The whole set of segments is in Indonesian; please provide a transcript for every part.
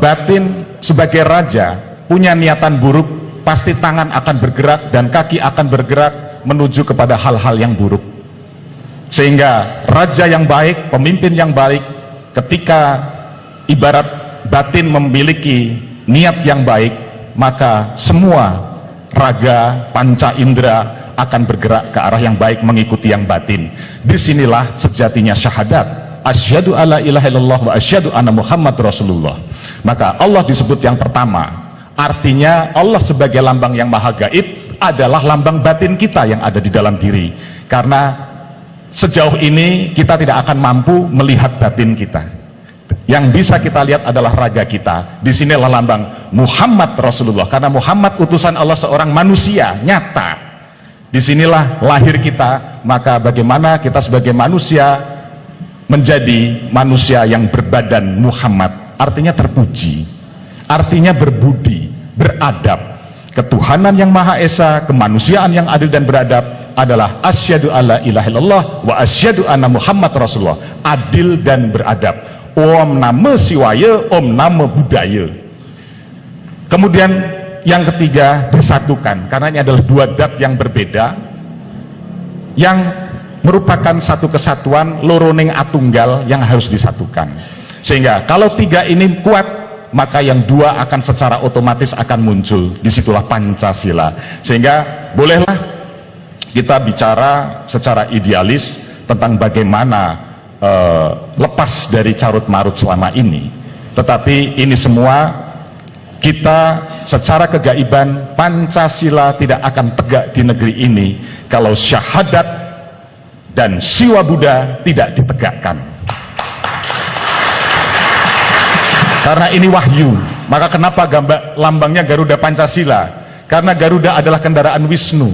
batin sebagai raja punya niatan buruk, pasti tangan akan bergerak dan kaki akan bergerak menuju kepada hal-hal yang buruk. Sehingga raja yang baik, pemimpin yang baik, ketika ibarat batin memiliki niat yang baik, maka semua raga, panca indera akan bergerak ke arah yang baik, mengikuti yang batin. Disinilah sejatinya syahadat, asyhadu alla ilaha illallah wa asyhadu anna Muhammad Rasulullah. Maka Allah disebut yang pertama, artinya Allah sebagai lambang yang maha gaib adalah lambang batin kita yang ada di dalam diri. Karena sejauh ini kita tidak akan mampu melihat batin kita. Yang bisa kita lihat adalah raga kita. Disinilah lambang Muhammad Rasulullah, karena Muhammad utusan Allah, seorang manusia nyata. Disinilah lahir kita. Maka bagaimana kita sebagai manusia menjadi manusia yang berbadan Muhammad, artinya terpuji, artinya berbudi, beradab. Ketuhanan yang Maha Esa, kemanusiaan yang adil dan beradab adalah asyhadu alla ilaha illallah wa asyhadu anna Muhammad Rasulullah, adil dan beradab. Om nama siwaya, om nama budaya. Kemudian yang ketiga, disatukan, karena ini adalah dua dat yang berbeda yang merupakan satu kesatuan, loroning atunggal yang harus disatukan. Sehingga kalau tiga ini kuat, maka yang dua akan secara otomatis akan muncul. Disitulah Pancasila. Sehingga bolehlah kita bicara secara idealis tentang bagaimana lepas dari carut marut selama ini. Tetapi ini semua kita secara kegaiban, Pancasila tidak akan tegak di negeri ini kalau syahadat dan siwa Buddha tidak ditegakkan. Karena ini wahyu. Maka kenapa lambangnya Garuda Pancasila? Karena Garuda adalah kendaraan Wisnu.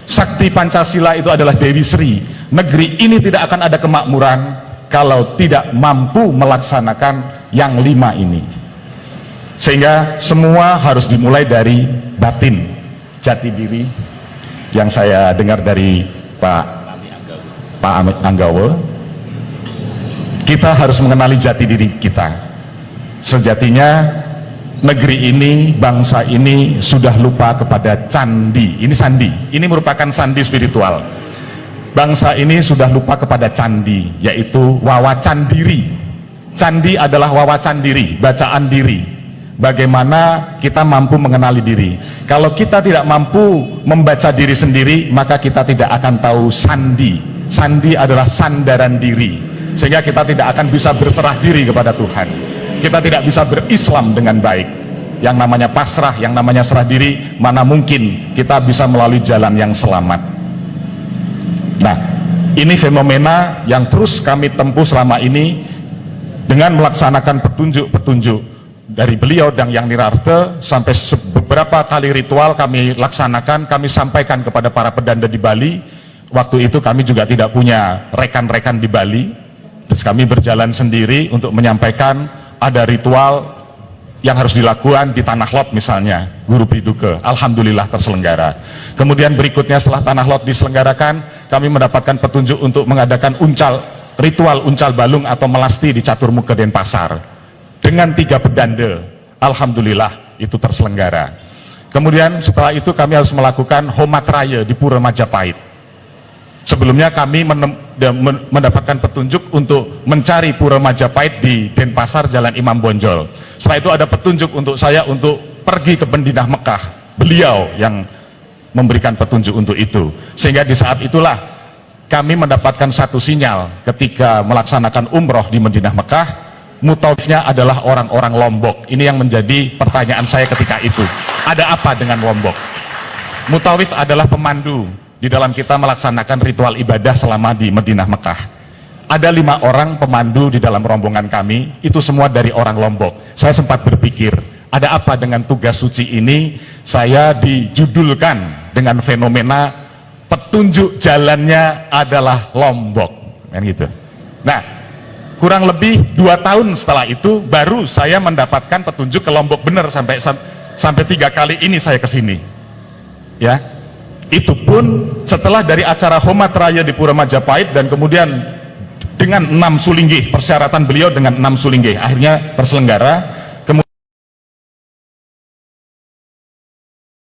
Sakti Pancasila itu adalah Dewi Sri. Negeri ini tidak akan ada kemakmuran kalau tidak mampu melaksanakan yang 5 ini. Sehingga semua harus dimulai dari batin, jati diri, yang saya dengar dari Pak Amit Anggawa. Kita harus mengenali jati diri kita. Sejatinya negeri ini, bangsa ini sudah lupa kepada candi. Ini sandi, ini merupakan sandi spiritual. Bangsa ini sudah lupa kepada candi, yaitu wawacan diri. Candi adalah wawacan diri, bacaan diri. Bagaimana kita mampu mengenali diri. Kalau kita tidak mampu membaca diri sendiri, maka kita tidak akan tahu sandi. Sandi adalah sandaran diri, sehingga kita tidak akan bisa berserah diri kepada Tuhan. Kita tidak bisa berislam dengan baik. Yang namanya pasrah, yang namanya serah diri, mana mungkin kita bisa melalui jalan yang selamat. Nah, ini fenomena yang terus kami tempuh selama ini dengan melaksanakan petunjuk-petunjuk dari beliau dan Yang Nirarte. Sampai beberapa kali ritual kami laksanakan, kami sampaikan kepada para pedanda di Bali. Waktu itu kami juga tidak punya rekan-rekan di Bali, terus kami berjalan sendiri untuk menyampaikan ada ritual yang harus dilakukan di Tanah Lot misalnya, Guru Piduke. Alhamdulillah terselenggara. Kemudian berikutnya setelah Tanah Lot diselenggarakan, kami mendapatkan petunjuk untuk mengadakan ritual uncal balung atau melasti di Caturmuka Denpasar dengan 3 pedanda. Alhamdulillah itu terselenggara. Kemudian setelah itu kami harus melakukan Homat Raya di Pura Majapahit. Sebelumnya kami mendapatkan petunjuk untuk mencari Pura Majapahit di Denpasar, Jalan Imam Bonjol. Setelah itu ada petunjuk untuk saya untuk pergi ke Madinah Mekah. Beliau yang memberikan petunjuk untuk itu. Sehingga di saat itulah kami mendapatkan satu sinyal ketika melaksanakan umroh di Madinah Mekah. Mutawifnya adalah orang-orang Lombok. Ini yang menjadi pertanyaan saya ketika itu. Ada apa dengan Lombok? Mutawif adalah pemandu di dalam kita melaksanakan ritual ibadah selama di Madinah Mekah. Ada 5 orang pemandu di dalam rombongan kami, itu semua dari orang Lombok. Saya sempat berpikir, ada apa dengan tugas suci ini? Saya dijudulkan dengan fenomena petunjuk jalannya adalah Lombok, kan gitu. Nah, kurang lebih 2 tahun setelah itu baru saya mendapatkan petunjuk ke Lombok benar, sampai 3 kali ini saya kesini. Ya. Itu pun setelah dari acara Homat Raya di Pura Majapahit, dan kemudian dengan 6 sulinggih, persyaratan beliau dengan 6 sulinggih akhirnya terselenggara.